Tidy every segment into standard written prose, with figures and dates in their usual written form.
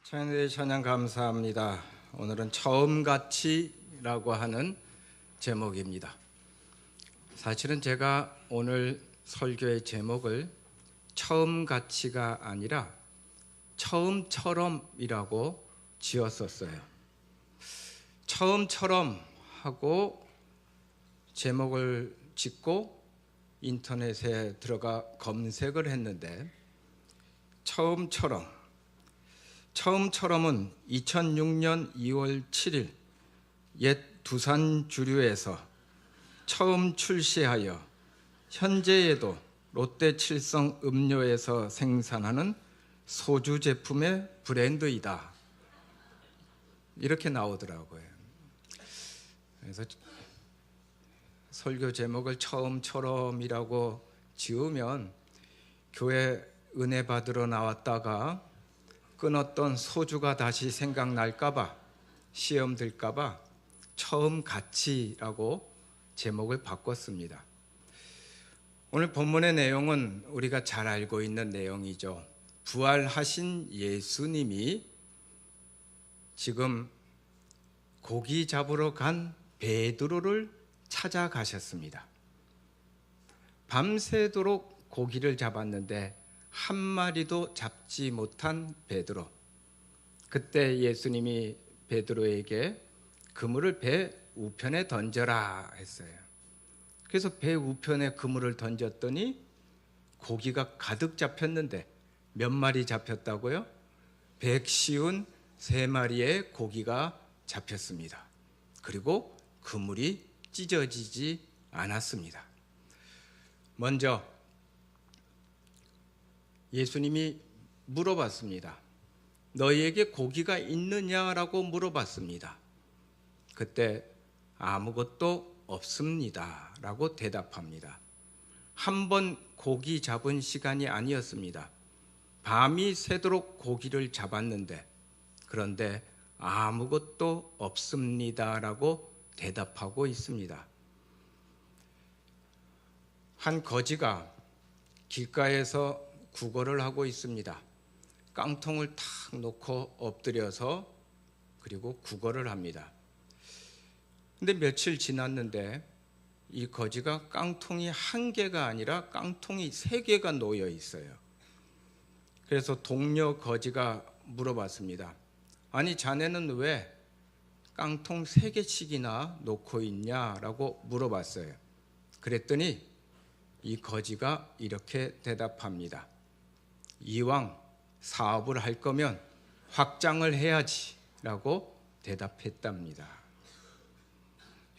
찬양대 찬양 감사합니다. 오늘은 처음같이라고 하는 제목입니다. 사실은 제가 오늘 설교의 제목을 처음같이가 아니라 처음처럼이라고 지었었어요. 처음처럼 하고 제목을 짓고 인터넷에 들어가 검색을 했는데 처음처럼은 2006년 2월 7일 옛 두산 주류에서 처음 출시하여 현재에도 롯데칠성 음료에서 생산하는 소주 제품의 브랜드이다, 이렇게 나오더라고요. 그래서 설교 제목을 처음처럼이라고 지으면 교회 은혜 받으러 나왔다가 끊었던 소주가 다시 생각날까봐, 시험 들까봐 처음같이라고 제목을 바꿨습니다. 오늘 본문의 내용은 우리가 잘 알고 있는 내용이죠. 부활하신 예수님이 지금 고기 잡으러 간 베드로를 찾아가셨습니다. 밤새도록 고기를 잡았는데 한 마리도 잡지 못한 베드로. 그때 예수님이 베드로에게 그물을 배 우편에 던져라 했어요. 그래서 배 우편에 그물을 던졌더니 고기가 가득 잡혔는데 몇 마리 잡혔다고요? 153마리의 고기가 잡혔습니다. 그리고 그물이 찢어지지 않았습니다. 먼저 예수님이 물어봤습니다. 너희에게 고기가 있느냐라고 물어봤습니다. 그때 아무것도 없습니다 라고 대답합니다. 한 번 고기 잡은 시간이 아니었습니다. 밤이 새도록 고기를 잡았는데, 그런데 아무것도 없습니다 라고 대답하고 있습니다. 한 거지가 길가에서 구걸을 하고 있습니다. 깡통을 탁 놓고 엎드려서 그리고 구걸을 합니다. 근데 며칠 지났는데 이 거지가 깡통이 한 개가 아니라 깡통이 3개가 놓여 있어요. 그래서 동료 거지가 물어봤습니다. 아니, 자네는 왜 깡통 3개씩이나 놓고 있냐라고 물어봤어요. 그랬더니 이 거지가 이렇게 대답합니다. 이왕 사업을 할 거면 확장을 해야지 라고 대답했답니다.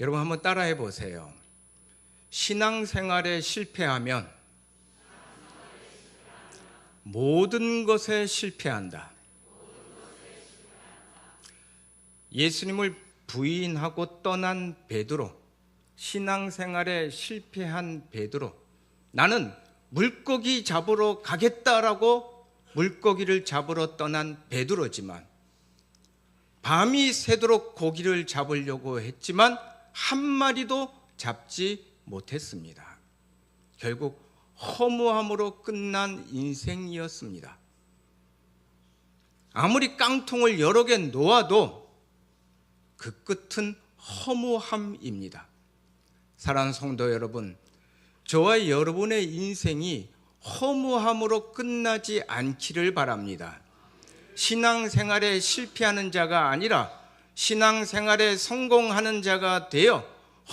여러분 한번 따라해 보세요. 신앙생활에 실패하면 모든 것에 실패한다. 예수님을 부인하고 떠난 베드로, 신앙생활에 실패한 베드로, 나는 물고기 잡으러 가겠다라고 물고기를 잡으러 떠난 베드로지만 밤이 새도록 고기를 잡으려고 했지만 한 마리도 잡지 못했습니다. 결국 허무함으로 끝난 인생이었습니다. 아무리 깡통을 여러 개 놓아도 그 끝은 허무함입니다. 사랑하는 성도 여러분, 저와 여러분의 인생이 허무함으로 끝나지 않기를 바랍니다. 신앙생활에 실패하는 자가 아니라 신앙생활에 성공하는 자가 되어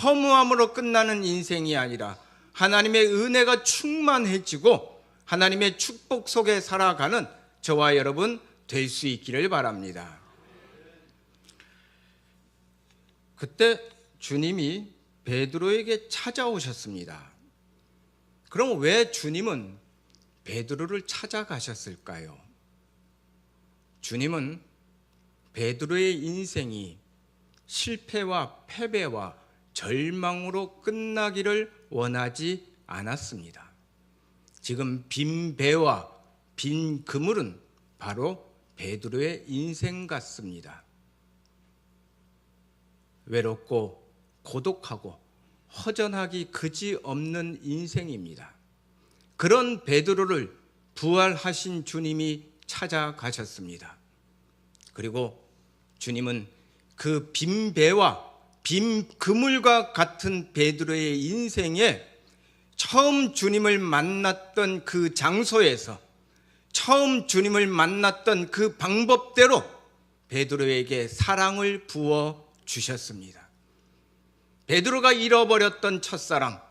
허무함으로 끝나는 인생이 아니라 하나님의 은혜가 충만해지고 하나님의 축복 속에 살아가는 저와 여러분 될 수 있기를 바랍니다. 그때 주님이 베드로에게 찾아오셨습니다. 그럼 왜 주님은 베드로를 찾아가셨을까요? 주님은 베드로의 인생이 실패와 패배와 절망으로 끝나기를 원하지 않았습니다. 지금 빈 배와 빈 그물은 바로 베드로의 인생 같습니다. 외롭고 고독하고 허전하기 그지없는 인생입니다. 그런 베드로를 부활하신 주님이 찾아가셨습니다. 그리고 주님은 그 빈 배와 빈 그물과 같은 베드로의 인생에 처음 주님을 만났던 그 장소에서 처음 주님을 만났던 그 방법대로 베드로에게 사랑을 부어 주셨습니다. 베드로가 잃어버렸던 첫사랑,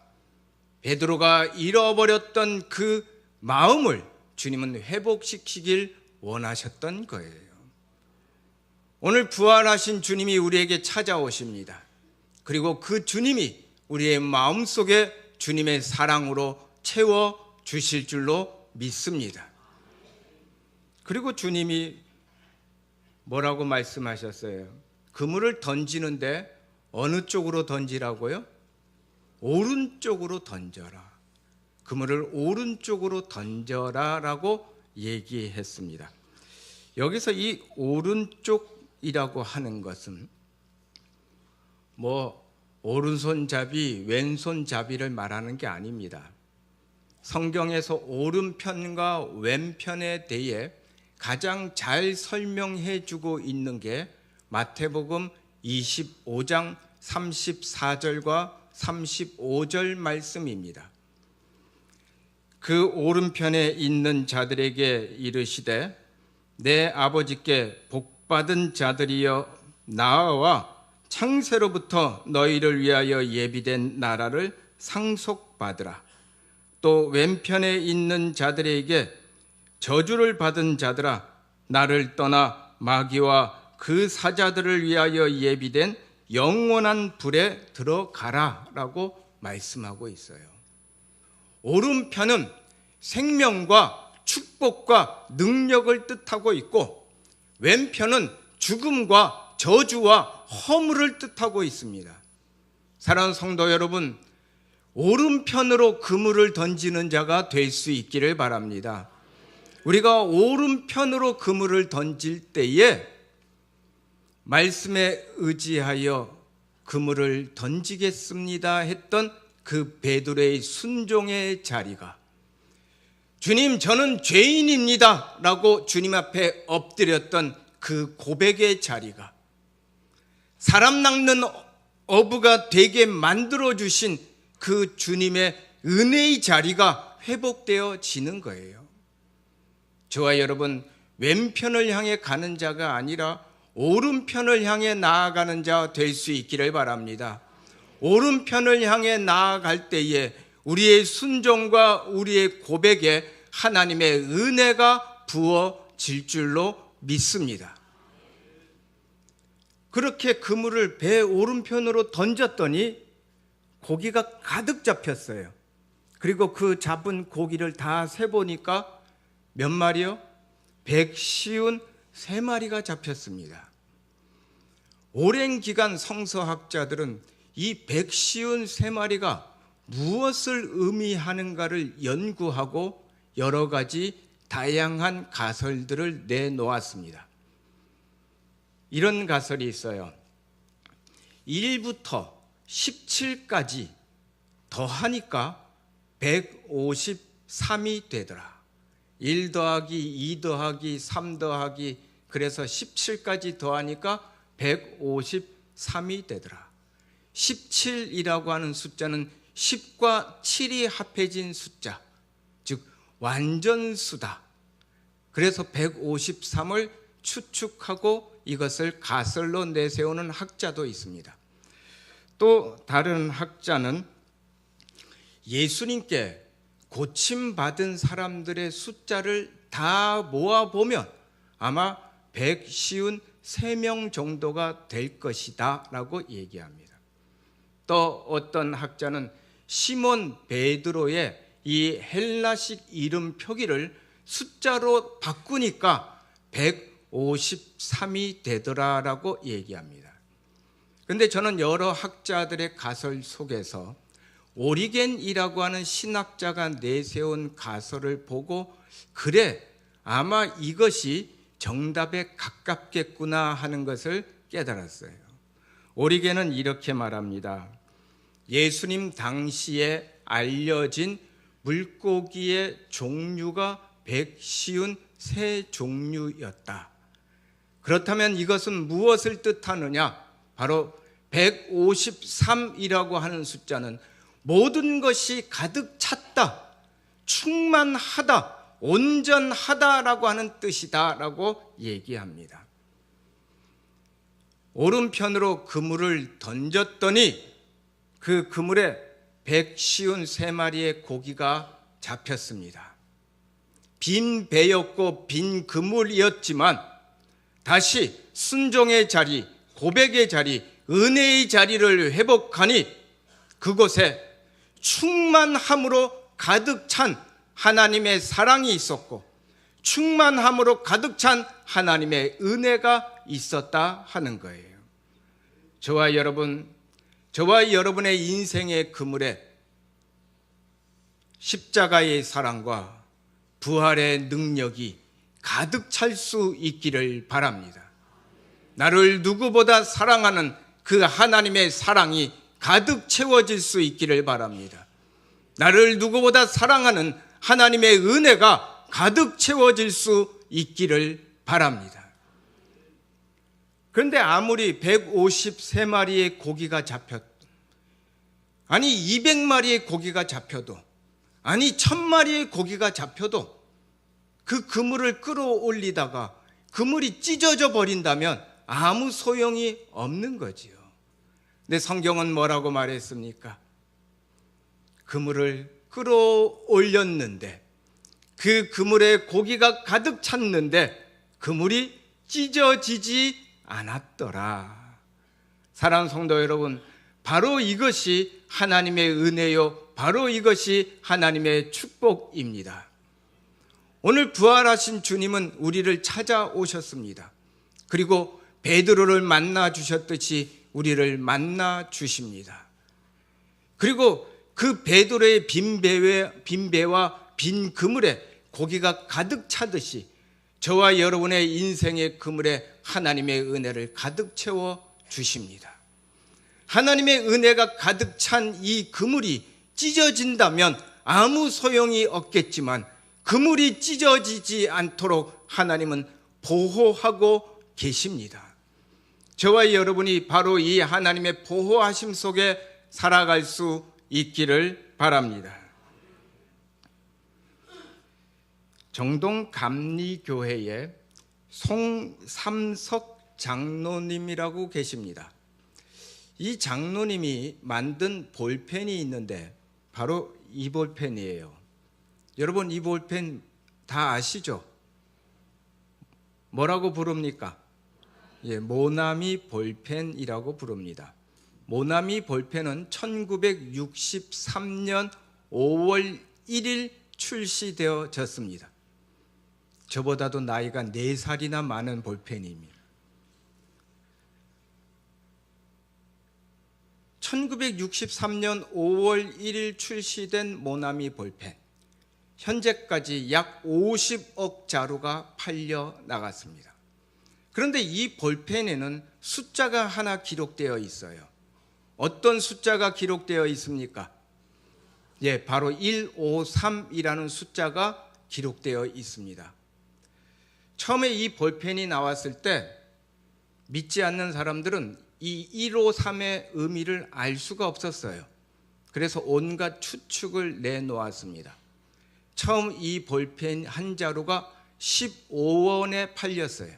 베드로가 잃어버렸던 그 마음을 주님은 회복시키길 원하셨던 거예요. 오늘 부활하신 주님이 우리에게 찾아오십니다. 그리고 그 주님이 우리의 마음속에 주님의 사랑으로 채워 주실 줄로 믿습니다. 그리고 주님이 뭐라고 말씀하셨어요? 그물을 던지는데 어느 쪽으로 던지라고요? 오른쪽으로 던져라. 그물을 오른쪽으로 던져라 라고 얘기했습니다. 여기서 이 오른쪽이라고 하는 것은 오른손잡이, 왼손잡이를 말하는 게 아닙니다. 성경에서 오른편과 왼편에 대해 가장 잘 설명해 주고 있는 게 마태복음 25장 34절과 35절 말씀입니다. 그 오른편에 있는 자들에게 이르시되 내 아버지께 복받은 자들이여 나와 창세로부터 너희를 위하여 예비된 나라를 상속받으라. 또 왼편에 있는 자들에게 저주를 받은 자들아 나를 떠나 마귀와 그 사자들을 위하여 예비된 영원한 불에 들어가라 라고 말씀하고 있어요. 오른편은 생명과 축복과 능력을 뜻하고 있고 왼편은 죽음과 저주와 허물을 뜻하고 있습니다. 사랑하는 성도 여러분, 오른편으로 그물을 던지는 자가 될 수 있기를 바랍니다. 우리가 오른편으로 그물을 던질 때에 말씀에 의지하여 그물을 던지겠습니다 했던 그 베드로의 순종의 자리가 주님 저는 죄인입니다 라고 주님 앞에 엎드렸던 그 고백의 자리가 사람 낚는 어부가 되게 만들어주신 그 주님의 은혜의 자리가 회복되어지는 거예요. 저와 여러분 왼편을 향해 가는 자가 아니라 오른편을 향해 나아가는 자 될 수 있기를 바랍니다. 오른편을 향해 나아갈 때에 우리의 순종과 우리의 고백에 하나님의 은혜가 부어질 줄로 믿습니다. 그렇게 그물을 배 오른편으로 던졌더니 고기가 가득 잡혔어요. 그리고 그 잡은 고기를 다 세보니까 몇 마리요? 153마리가 잡혔습니다. 오랜 기간 성서학자들은 이 153마리가 무엇을 의미하는가를 연구하고 여러 가지 다양한 가설들을 내놓았습니다. 이런 가설이 있어요. 1부터 17까지 더하니까 153이 되더라. 1 더하기 2 더하기 3 더하기 그래서 17까지 더하니까 153이 되더라. 17이라고 하는 숫자는 10과 7이 합해진 숫자, 즉 완전수다. 그래서 153을 추측하고 이것을 가설로 내세우는 학자도 있습니다. 또 다른 학자는 예수님께 고침받은 사람들의 숫자를 다 모아보면 아마 153명 정도가 될 것이다 라고 얘기합니다. 또 어떤 학자는 시몬 베드로의 이 헬라식 이름 표기를 숫자로 바꾸니까 153이 되더라라고 얘기합니다. 그런데 저는 여러 학자들의 가설 속에서 오리겐이라고 하는 신학자가 내세운 가설을 보고 그래 아마 이것이 정답에 가깝겠구나 하는 것을 깨달았어요. 오리겐은 이렇게 말합니다. 예수님 당시에 알려진 물고기의 종류가 153종류였다. 그렇다면 이것은 무엇을 뜻하느냐? 바로 153이라고 하는 숫자는 모든 것이 가득 찼다, 충만하다, 온전하다라고 하는 뜻이다라고 얘기합니다. 오른편으로 그물을 던졌더니 그 그물에 153마리의 고기가 잡혔습니다. 빈 배였고 빈 그물이었지만 다시 순종의 자리, 고백의 자리, 은혜의 자리를 회복하니 그곳에 충만함으로 가득 찬 하나님의 사랑이 있었고 충만함으로 가득 찬 하나님의 은혜가 있었다 하는 거예요. 저와 여러분의 인생의 그물에 십자가의 사랑과 부활의 능력이 가득 찰 수 있기를 바랍니다. 나를 누구보다 사랑하는 그 하나님의 사랑이 가득 채워질 수 있기를 바랍니다. 나를 누구보다 사랑하는 하나님의 은혜가 가득 채워질 수 있기를 바랍니다. 그런데 아무리 153마리의 고기가 아니 200마리의 고기가 잡혀도, 아니 1000마리의 고기가 잡혀도 그 그물을 끌어올리다가 그물이 찢어져 버린다면 아무 소용이 없는 거지요. 근데 성경은 뭐라고 말했습니까? 그물을 끌어올렸는데 그 그물에 고기가 가득 찼는데 그물이 찢어지지 않았더라. 사랑하는 성도 여러분, 바로 이것이 하나님의 은혜요, 바로 이것이 하나님의 축복입니다. 오늘 부활하신 주님은 우리를 찾아오셨습니다. 그리고 베드로를 만나 주셨듯이 우리를 만나 주십니다. 그리고 그 베드로의 빈 배와 빈 그물에 고기가 가득 차듯이 저와 여러분의 인생의 그물에 하나님의 은혜를 가득 채워 주십니다. 하나님의 은혜가 가득 찬 이 그물이 찢어진다면 아무 소용이 없겠지만 그물이 찢어지지 않도록 하나님은 보호하고 계십니다. 저와 여러분이 바로 이 하나님의 보호하심 속에 살아갈 수 있기를 바랍니다. 정동 감리교회에 송삼석 장로님이라고 계십니다. 이 장로님이 만든 볼펜이 있는데 바로 이 볼펜이에요. 여러분, 이 볼펜 다 아시죠? 뭐라고 부릅니까? 모나미 볼펜이라고 부릅니다. 모나미 볼펜은 1963년 5월 1일 출시되어졌습니다. 저보다도 나이가 4살이나 많은 볼펜입니다. 1963년 5월 1일 출시된 모나미 볼펜, 현재까지 약 50억 자루가 팔려 나갔습니다. 그런데 이 볼펜에는 숫자가 하나 기록되어 있어요. 어떤 숫자가 기록되어 있습니까? 바로 153이라는 숫자가 기록되어 있습니다. 처음에 이 볼펜이 나왔을 때 믿지 않는 사람들은 이 153의 의미를 알 수가 없었어요. 그래서 온갖 추측을 내놓았습니다. 처음 이 볼펜 한 자루가 15원에 팔렸어요.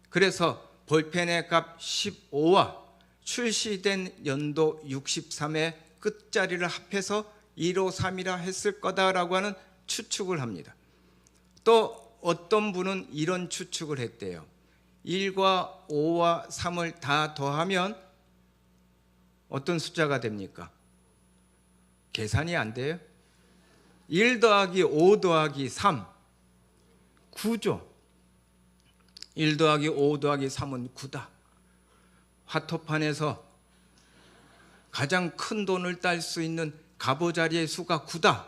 그래서 볼펜의 값 15와 출시된 연도 63의 끝자리를 합해서 153이라 했을 거다라고 하는 추측을 합니다. 또 어떤 분은 이런 추측을 했대요. 1과 5와 3을 다 더하면 어떤 숫자가 됩니까? 계산이 안 돼요? 1 더하기 5 더하기 3, 9죠. 1 더하기 5 더하기 3은 9다. 화토판에서 가장 큰 돈을 딸 수 있는 가보자리의 수가 9다.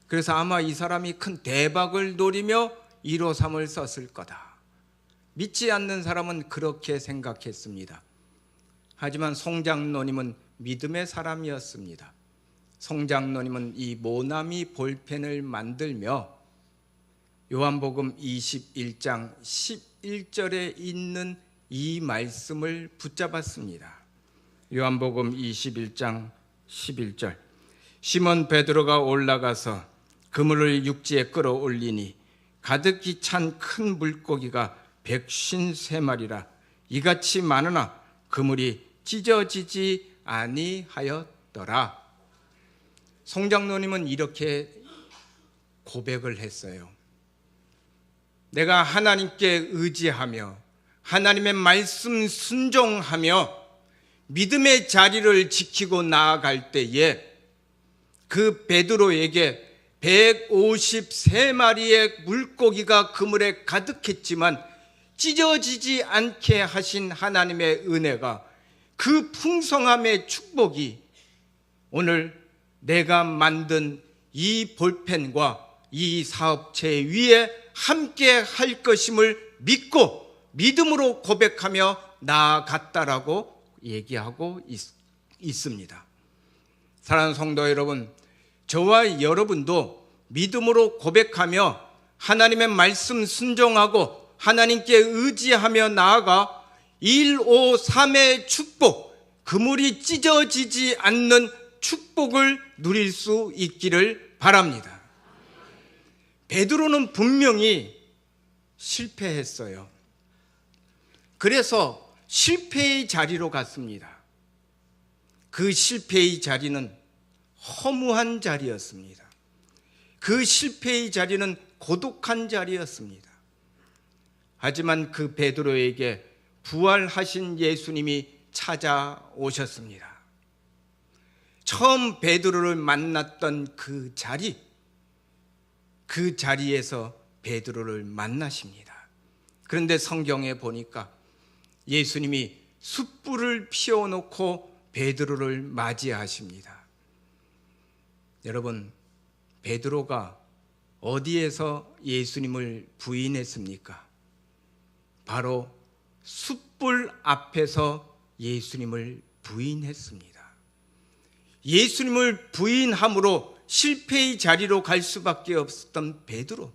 그래서 아마 이 사람이 큰 대박을 노리며 153을 썼을 거다. 믿지 않는 사람은 그렇게 생각했습니다. 하지만 송장로님은 믿음의 사람이었습니다. 송장로님은 이 모나미 볼펜을 만들며 요한복음 21장 21절에 있는 이 말씀을 붙잡았습니다. 요한복음 21장 11절. 시몬 베드로가 올라가서 그물을 육지에 끌어올리니 가득히 찬 큰 물고기가 153마리라 이같이 많으나 그물이 찢어지지 아니하였더라. 송장로님은 이렇게 고백을 했어요. 내가 하나님께 의지하며 하나님의 말씀 순종하며 믿음의 자리를 지키고 나아갈 때에 그 베드로에게 153마리의 물고기가 그물에 가득했지만 찢어지지 않게 하신 하나님의 은혜가, 그 풍성함의 축복이 오늘 내가 만든 이 볼펜과 이 사업체 위에 함께 할 것임을 믿고 믿음으로 고백하며 나아갔다라고 얘기하고 있습니다. 사랑하는 성도 여러분, 저와 여러분도 믿음으로 고백하며 하나님의 말씀 순종하고 하나님께 의지하며 나아가 153의 축복, 그물이 찢어지지 않는 축복을 누릴 수 있기를 바랍니다. 베드로는 분명히 실패했어요. 그래서 실패의 자리로 갔습니다. 그 실패의 자리는 허무한 자리였습니다. 그 실패의 자리는 고독한 자리였습니다. 하지만 그 베드로에게 부활하신 예수님이 찾아오셨습니다. 처음 베드로를 만났던 그 자리에서 베드로를 만나십니다. 그런데 성경에 보니까 예수님이 숯불을 피워놓고 베드로를 맞이하십니다. 여러분, 베드로가 어디에서 예수님을 부인했습니까? 바로 숯불 앞에서 예수님을 부인했습니다. 예수님을 부인함으로 실패의 자리로 갈 수밖에 없었던 베드로,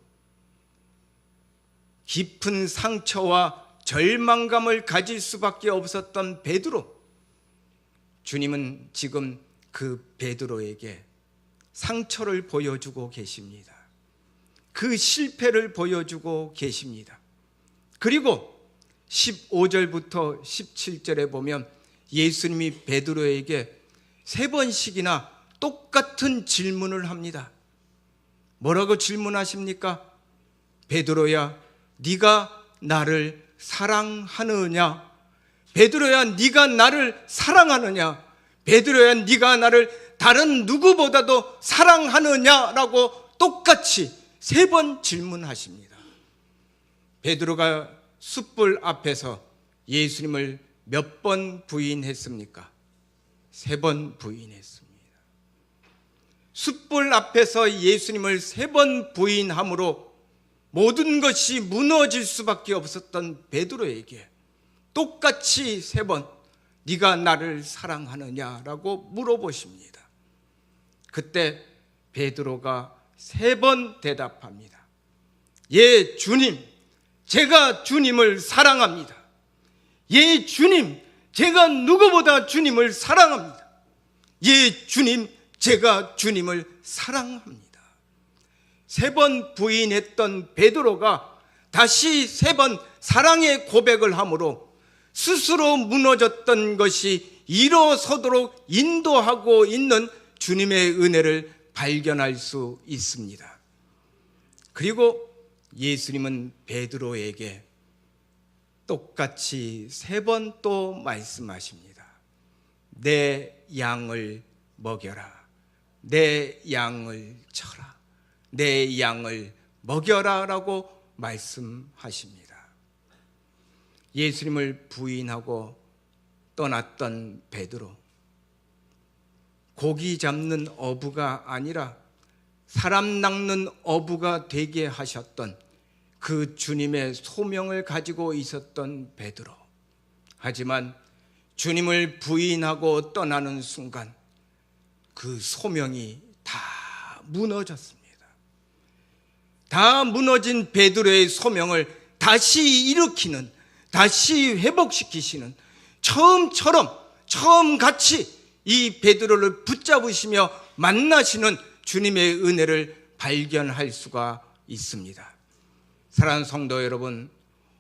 깊은 상처와 절망감을 가질 수밖에 없었던 베드로, 주님은 지금 그 베드로에게 상처를 보여주고 계십니다. 그 실패를 보여주고 계십니다. 그리고 15절부터 17절에 보면 예수님이 베드로에게 3번씩이나 똑같은 질문을 합니다. 뭐라고 질문하십니까? 베드로야, 네가 나를 사랑하느냐? 베드로야, 네가 나를 사랑하느냐? 베드로야, 네가 나를 다른 누구보다도 사랑하느냐라고 똑같이 3번 질문하십니다. 베드로가 숯불 앞에서 예수님을 몇 번 부인했습니까? 3번 부인했습니다. 숯불 앞에서 예수님을 3번 부인함으로 모든 것이 무너질 수밖에 없었던 베드로에게 똑같이 3번 네가 나를 사랑하느냐라고 물어보십니다. 그때 베드로가 3번 대답합니다. 예, 주님, 제가 주님을 사랑합니다. 예, 주님, 제가 누구보다 주님을 사랑합니다. 예, 주님, 제가 주님을 사랑합니다. 3번 부인했던 베드로가 다시 3번 사랑의 고백을 함으로 스스로 무너졌던 것이 일어서도록 인도하고 있는 주님의 은혜를 발견할 수 있습니다. 그리고 예수님은 베드로에게 똑같이 3번 또 말씀하십니다. 내 양을 먹여라. 내 양을 쳐라. 내 양을 먹여라 라고 말씀하십니다. 예수님을 부인하고 떠났던 베드로, 고기 잡는 어부가 아니라 사람 낚는 어부가 되게 하셨던 그 주님의 소명을 가지고 있었던 베드로. 하지만 주님을 부인하고 떠나는 순간 그 소명이 다 무너졌습니다. 다 무너진 베드로의 소명을 다시 일으키는, 다시 회복시키시는, 처음 같이 이 베드로를 붙잡으시며 만나시는 주님의 은혜를 발견할 수가 있습니다. 사랑하는 성도 여러분,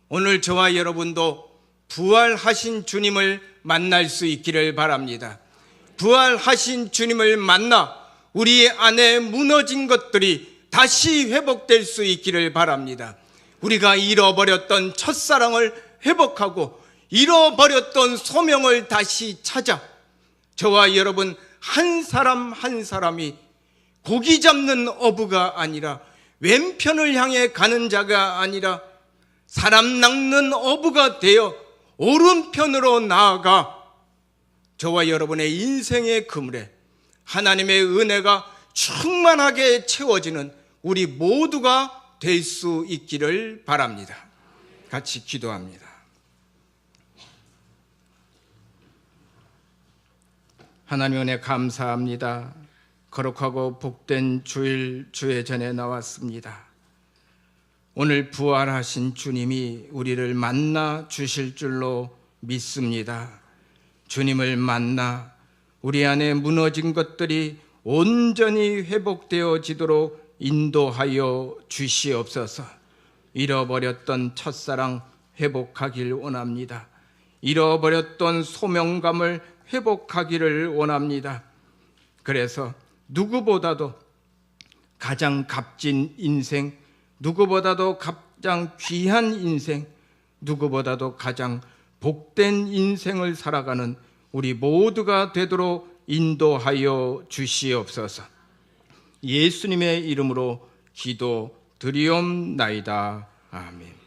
오늘 저와 여러분도 부활하신 주님을 만날 수 있기를 바랍니다. 부활하신 주님을 만나 우리 안에 무너진 것들이 다시 회복될 수 있기를 바랍니다. 우리가 잃어버렸던 첫사랑을 회복하고 잃어버렸던 소명을 다시 찾아 저와 여러분 한 사람 한 사람이 고기 잡는 어부가 아니라, 왼편을 향해 가는 자가 아니라 사람 낚는 어부가 되어 오른편으로 나아가 저와 여러분의 인생의 그물에 하나님의 은혜가 충만하게 채워지는 우리 모두가 될 수 있기를 바랍니다. 같이 기도합니다. 하나님 은혜 감사합니다. 거룩하고 복된 주일 주회전에 나왔습니다. 오늘 부활하신 주님이 우리를 만나 주실 줄로 믿습니다. 주님을 만나 우리 안에 무너진 것들이 온전히 회복되어지도록 인도하여 주시옵소서. 잃어버렸던 첫사랑 회복하길 원합니다. 잃어버렸던 소명감을 회복하기를 원합니다. 그래서 누구보다도 가장 값진 인생, 누구보다도 가장 귀한 인생, 누구보다도 가장 복된 인생을 살아가는 우리 모두가 되도록 인도하여 주시옵소서. 예수님의 이름으로 기도드리옵나이다. 아멘.